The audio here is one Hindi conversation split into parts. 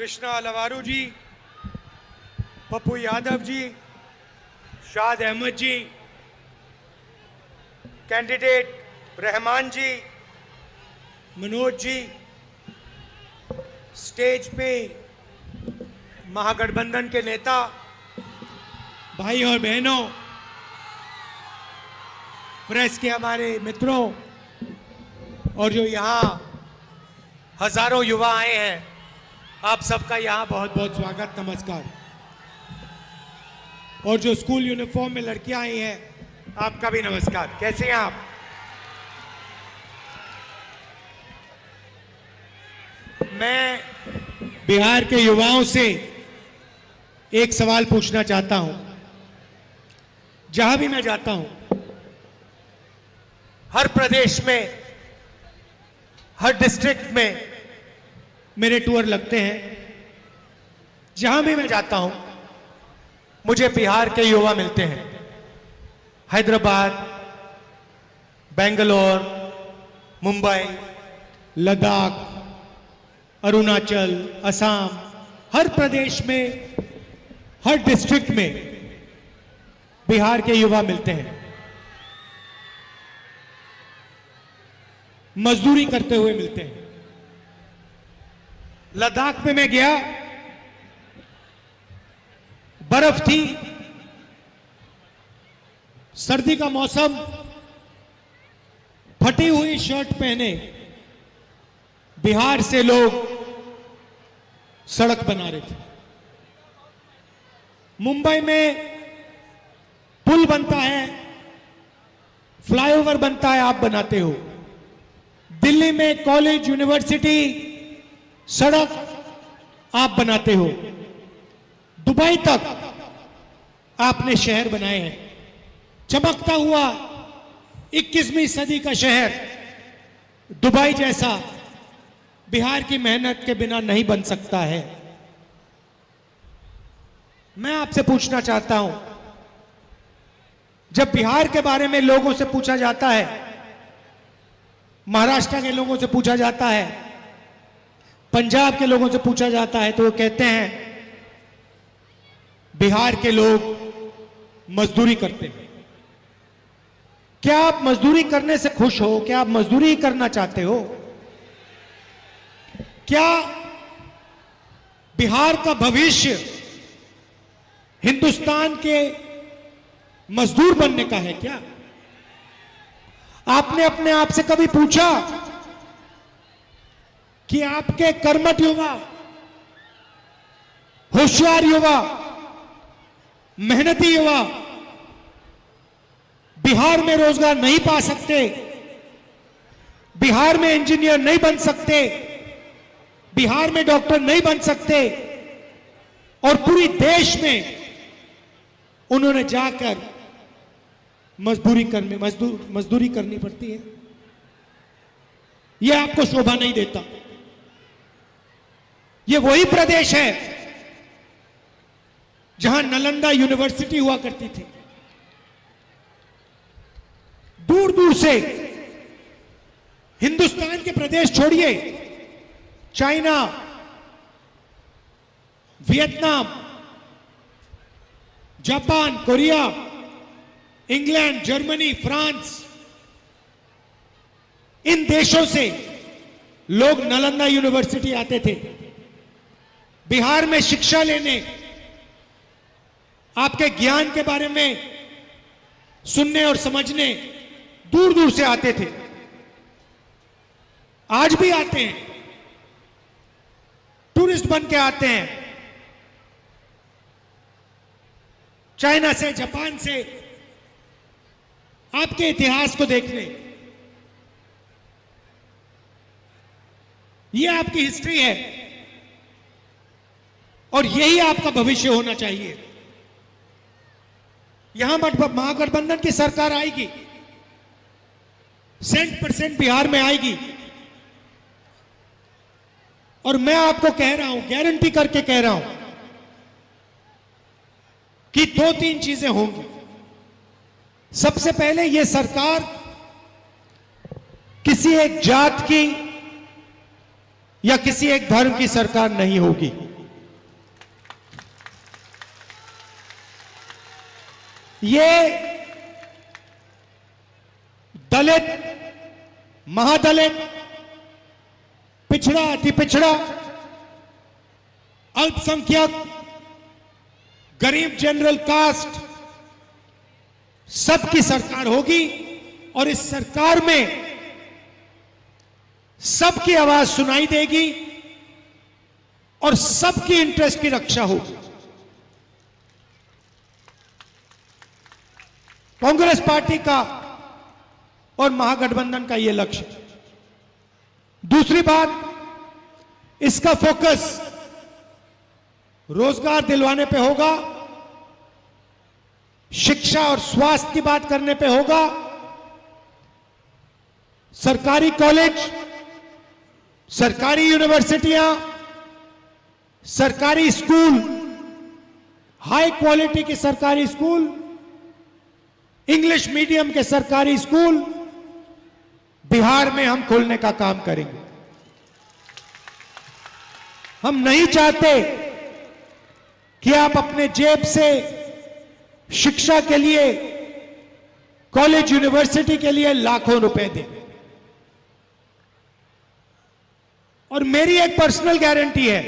कृष्णा अलवारू जी, पप्पू यादव जी, शाद अहमद जी, कैंडिडेट रहमान जी, मनोज जी, स्टेज पे महागठबंधन के नेता, भाई और बहनों, प्रेस के हमारे मित्रों और जो यहाँ हजारों युवा आए हैं, आप सबका यहाँ बहुत बहुत स्वागत, नमस्कार। और जो स्कूल यूनिफॉर्म में लड़कियां आई हैं, आपका भी नमस्कार। कैसे हैं आप? मैं बिहार के युवाओं से एक सवाल पूछना चाहता हूं। जहां भी मैं जाता हूं, हर प्रदेश में, हर डिस्ट्रिक्ट में मेरे टूर लगते हैं। जहां भी मैं जाता हूं, मुझे बिहार के युवा मिलते हैं। हैदराबाद, बेंगलोर, मुंबई, लद्दाख, अरुणाचल, असम, हर प्रदेश में, हर डिस्ट्रिक्ट में बिहार के युवा मिलते हैं। मजदूरी करते हुए मिलते हैं। लद्दाख में मैं गया, बर्फ थी, सर्दी का मौसम, फटी हुई शर्ट पहने बिहार से लोग सड़क बना रहे थे। मुंबई में पुल बनता है, फ्लाईओवर बनता है, आप बनाते हो। दिल्ली में कॉलेज, यूनिवर्सिटी, सड़क आप बनाते हो। दुबई तक आपने शहर बनाए हैं। चमकता हुआ 21वीं सदी का शहर दुबई जैसा बिहार की मेहनत के बिना नहीं बन सकता है। मैं आपसे पूछना चाहता हूं, जब बिहार के बारे में लोगों से पूछा जाता है, महाराष्ट्र के लोगों से पूछा जाता है, पंजाब के लोगों से पूछा जाता है, तो वो कहते हैं बिहार के लोग मजदूरी करते हैं। क्या आप मजदूरी करने से खुश हो? क्या आप मजदूरी करना चाहते हो? क्या बिहार का भविष्य हिंदुस्तान के मजदूर बनने का है क्या? आपने अपने आप से कभी पूछा कि आपके कर्मठ युवा, होशियार युवा, मेहनती युवा बिहार में रोजगार नहीं पा सकते, बिहार में इंजीनियर नहीं बन सकते, बिहार में डॉक्टर नहीं बन सकते, और पूरी देश में उन्होंने जाकर मजदूरी करनी पड़ती है? यह आपको शोभा नहीं देता। यह वही प्रदेश है जहां नालंदा यूनिवर्सिटी हुआ करती थी। दूर दूर से हिंदुस्तान के प्रदेश छोड़िए, China, Vietnam, Japan, Korea, England, Germany, France, इन देशों से लोग नालंदा यूनिवर्सिटी आते थे बिहार में शिक्षा लेने, आपके ज्ञान के बारे में सुनने और समझने दूर दूर से आते थे। आज भी आते हैं, टूरिस्ट बन के आते हैं, चाइना से, जापान से, आपके इतिहास को देखने। यह आपकी हिस्ट्री है और यही आपका भविष्य होना चाहिए। यहां महागठबंधन की सरकार आएगी, 100% बिहार में आएगी, और मैं आपको कह रहा हूं, गारंटी करके कह रहा हूं कि 2-3 चीजें होंगी। सबसे पहले यह सरकार किसी एक जात की या किसी एक धर्म की सरकार नहीं होगी। ये दलित, महादलित, पिछड़ा, अति पिछड़ा, अल्पसंख्यक, गरीब, जनरल कास्ट, सबकी सरकार होगी और इस सरकार में सबकी आवाज सुनाई देगी और सबकी इंटरेस्ट की रक्षा होगी। कांग्रेस पार्टी का और महागठबंधन का यह लक्ष्य। दूसरी बात, इसका फोकस रोजगार दिलवाने पे होगा, शिक्षा और स्वास्थ्य की बात करने पे होगा, सरकारी कॉलेज, सरकारी यूनिवर्सिटियां, सरकारी स्कूल, हाई क्वालिटी के सरकारी स्कूल, इंग्लिश मीडियम के सरकारी स्कूल बिहार में हम खोलने का काम करेंगे। हम नहीं चाहते कि आप अपने जेब से शिक्षा के लिए, कॉलेज यूनिवर्सिटी के लिए लाखों रुपए दें। और मेरी एक पर्सनल गारंटी है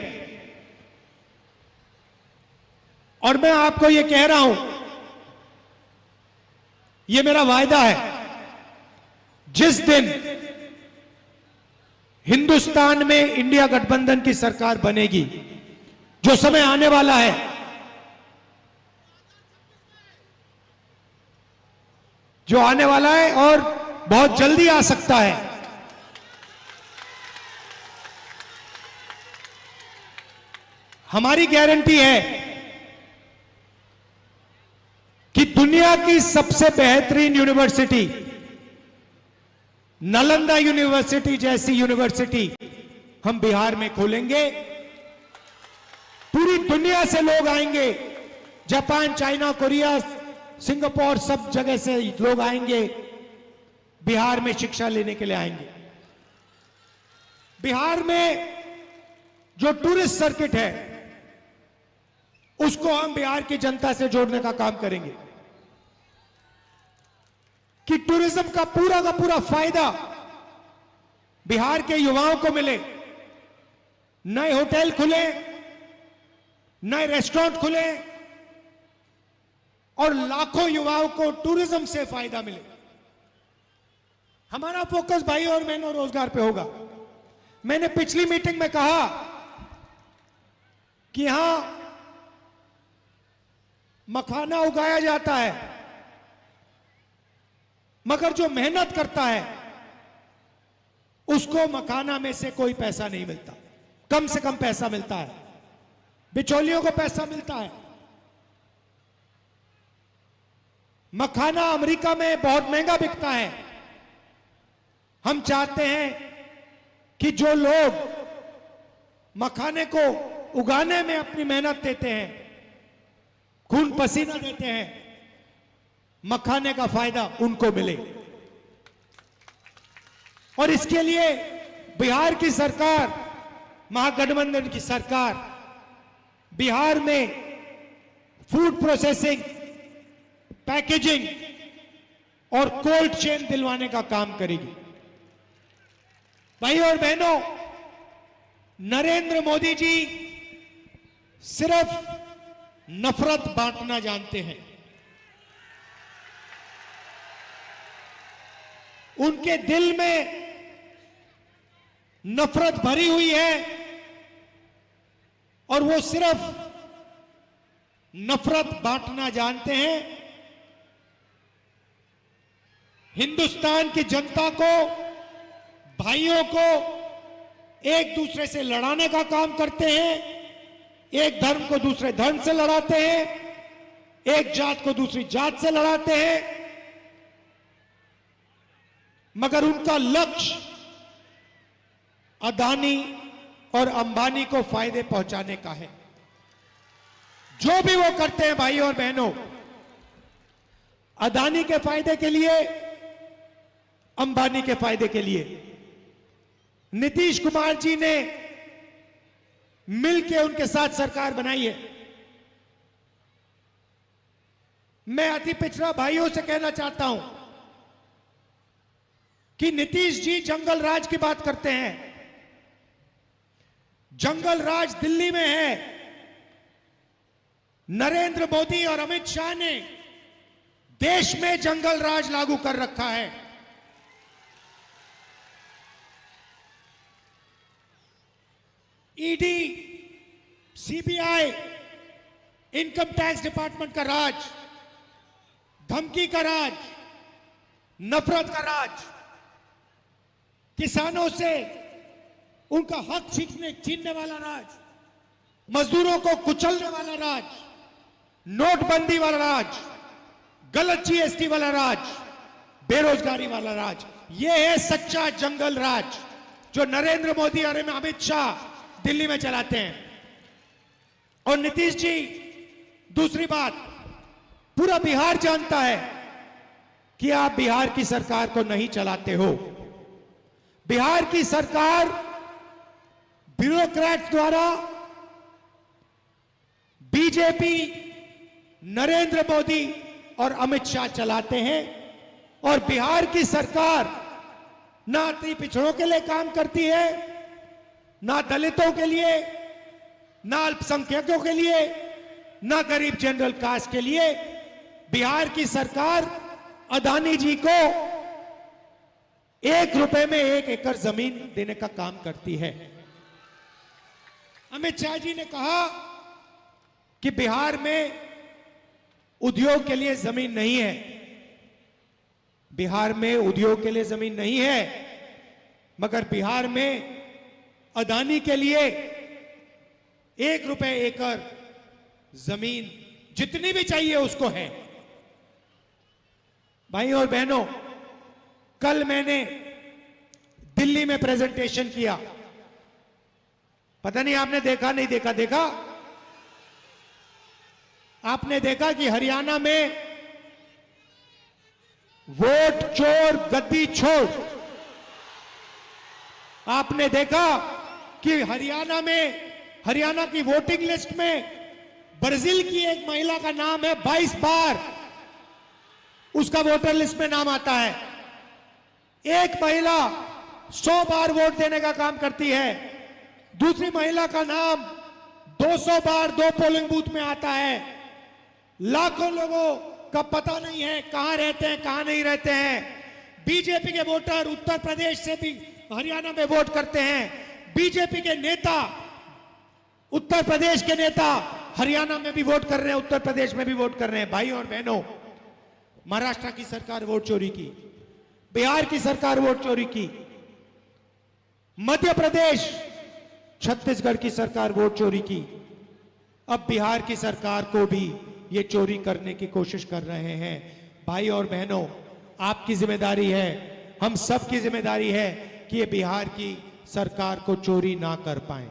और मैं आपको यह कह रहा हूं, यह मेरा वायदा है, जिस दिन हिंदुस्तान में इंडिया गठबंधन की सरकार बनेगी, जो समय आने वाला है, जो आने वाला है और बहुत जल्दी आ सकता है, हमारी गारंटी है कि दुनिया की सबसे बेहतरीन यूनिवर्सिटी, नालंदा यूनिवर्सिटी जैसी यूनिवर्सिटी हम बिहार में खोलेंगे। पूरी दुनिया से लोग आएंगे, जापान, चाइना, कोरिया, सिंगापुर, सब जगह से लोग आएंगे, बिहार में शिक्षा लेने के लिए आएंगे। बिहार में जो टूरिस्ट सर्किट है, उसको हम बिहार की जनता से जोड़ने का काम करेंगे कि टूरिज्म का पूरा फायदा बिहार के युवाओं को मिले। नए होटल खुले, नए रेस्टोरेंट खुले और लाखों युवाओं को टूरिज्म से फायदा मिले। हमारा फोकस भाई और बहनों रोजगार पे होगा। मैंने पिछली मीटिंग में कहा कि यहां मखाना उगाया जाता है, मगर जो मेहनत करता है उसको मखाना में से कोई पैसा नहीं मिलता, कम से कम पैसा मिलता है, बिचौलियों को पैसा मिलता है। मखाना अमेरिका में बहुत महंगा बिकता है। हम चाहते हैं कि जो लोग मखाने को उगाने में अपनी मेहनत देते हैं, खून पसीना देते हैं, मखाने का फायदा उनको मिले। और इसके लिए बिहार की सरकार, महागठबंधन की सरकार बिहार में फूड प्रोसेसिंग, पैकेजिंग और कोल्ड चेन दिलवाने का काम करेगी। भाई और बहनों, नरेंद्र मोदी जी सिर्फ नफरत बांटना जानते हैं। उनके दिल में नफरत भरी हुई है और वो सिर्फ नफरत बांटना जानते हैं। हिंदुस्तान की जनता को, भाइयों को एक दूसरे से लड़ाने का काम करते हैं। एक धर्म को दूसरे धर्म से लड़ाते हैं, एक जात को दूसरी जात से लड़ाते हैं, मगर उनका लक्ष्य अदानी और अंबानी को फायदे पहुंचाने का है। जो भी वो करते हैं भाई और बहनों, अदानी के फायदे के लिए, अंबानी के फायदे के लिए। नीतीश कुमार जी ने मिलकर उनके साथ सरकार बनाई है। मैं अति पिछड़ा भाइयों से कहना चाहता हूं कि नीतीश जी जंगल राज की बात करते हैं। जंगल राज दिल्ली में है। नरेंद्र मोदी और अमित शाह ने देश में जंगल राज लागू कर रखा है। ED, CBI, income tax department का राज, धमकी का राज, नफरत का राज, किसानों से उनका हक छीनने वाला राज, मजदूरों को कुचलने वाला राज, नोटबंदी वाला राज, गलत जीएसटी वाला राज, बेरोजगारी वाला राज, यह है सच्चा जंगल राज जो नरेंद्र मोदी और अमित शाह दिल्ली में चलाते हैं। और नीतीश जी, दूसरी बात, पूरा बिहार जानता है कि आप बिहार की सरकार को नहीं चलाते हो। बिहार की सरकार ब्यूरोक्रेट्स द्वारा, बीजेपी, नरेंद्र मोदी और अमित शाह चलाते हैं। और बिहार की सरकार ना अति पिछड़ों के लिए काम करती है, ना दलितों के लिए, ना अल्पसंख्यकों के लिए, ना गरीब जनरल कास्ट के लिए। बिहार की सरकार अदानी जी को 1 रुपए में 1 एकड़ जमीन देने का काम करती है। अमित शाह जी ने कहा कि बिहार में उद्योग के लिए जमीन नहीं है। बिहार में उद्योग के लिए जमीन नहीं है, मगर बिहार में अदानी के लिए 1 रुपए एकड़ जमीन जितनी भी चाहिए उसको है। भाई और बहनों, कल मैंने दिल्ली में प्रेजेंटेशन किया। पता नहीं आपने देखा नहीं देखा? देखा? आपने देखा कि हरियाणा में वोट चोर गद्दी छोड़। आपने देखा कि हरियाणा की वोटिंग लिस्ट में ब्राजील की एक महिला का नाम है, 22 बार उसका वोटर लिस्ट में नाम आता है। एक महिला 100 बार वोट देने का काम करती है, दूसरी महिला का नाम 200 बार 2 पोलिंग बूथ में आता है। लाखों लोगों का पता नहीं है कहां रहते हैं, कहां नहीं रहते हैं। बीजेपी के वोटर उत्तर प्रदेश से भी हरियाणा में वोट करते हैं। बीजेपी के नेता, उत्तर प्रदेश के नेता हरियाणा में भी वोट कर रहे हैं, उत्तर प्रदेश में भी वोट कर रहे हैं। भाई और बहनों, महाराष्ट्र की सरकार वोट चोरी की, बिहार की सरकार वोट चोरी की, मध्य प्रदेश, छत्तीसगढ़ की सरकार वोट चोरी की। अब बिहार की सरकार को भी ये चोरी करने की कोशिश कर रहे हैं। भाई और बहनों, आपकी जिम्मेदारी है, हम सब की जिम्मेदारी है कि ये बिहार की सरकार को चोरी ना कर पाए।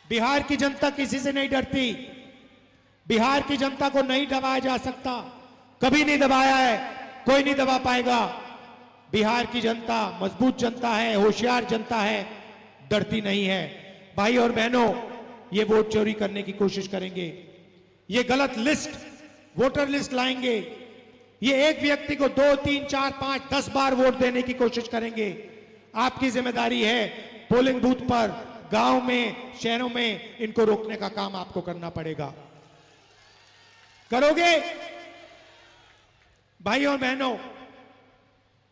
बिहार की जनता किसी से नहीं डरती। बिहार की जनता को नहीं दबाया जा सकता, कभी नहीं दबाया है, कोई नहीं दबा पाएगा। बिहार की जनता मजबूत जनता है, होशियार जनता है, डरती नहीं है। भाई और बहनों, ये वोट चोरी करने की कोशिश करेंगे, ये गलत लिस्ट, वोटर लिस्ट लाएंगे, ये एक व्यक्ति को 2, 3, 4, 5, 10 बार वोट देने की कोशिश करेंगे। आपकी जिम्मेदारी है पोलिंग बूथ पर, गांव में, शहरों में इनको रोकने का काम आपको करना पड़ेगा। करोगे? भाई और बहनों,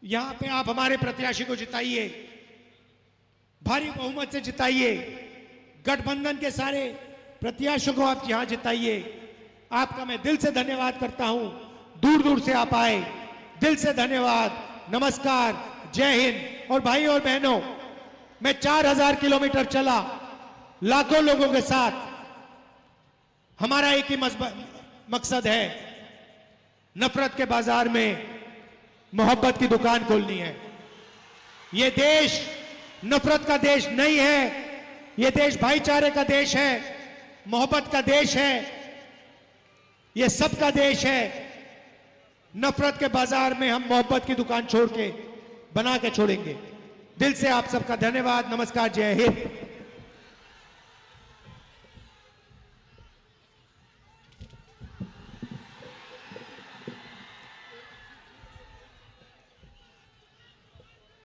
यहां पे आप हमारे प्रत्याशी को जिताइए, भारी बहुमत से जिताइए। गठबंधन के सारे प्रत्याशियों को आप यहां जिताइए। आपका मैं दिल से धन्यवाद करता हूं, दूर दूर से आप आए, दिल से धन्यवाद, नमस्कार, जय हिंद। और भाई और बहनों, मैं 4000 किलोमीटर चला लाखों लोगों के साथ। हमारा एक ही मकसद है, नफरत के बाजार में मोहब्बत की दुकान खोलनी है। यह देश नफरत का देश नहीं है, यह देश भाईचारे का देश है, मोहब्बत का देश है, यह सबका देश है। नफरत के बाजार में हम मोहब्बत की दुकान छोड़ के बना के छोड़ेंगे। दिल से आप सबका धन्यवाद, नमस्कार, जय हिंद।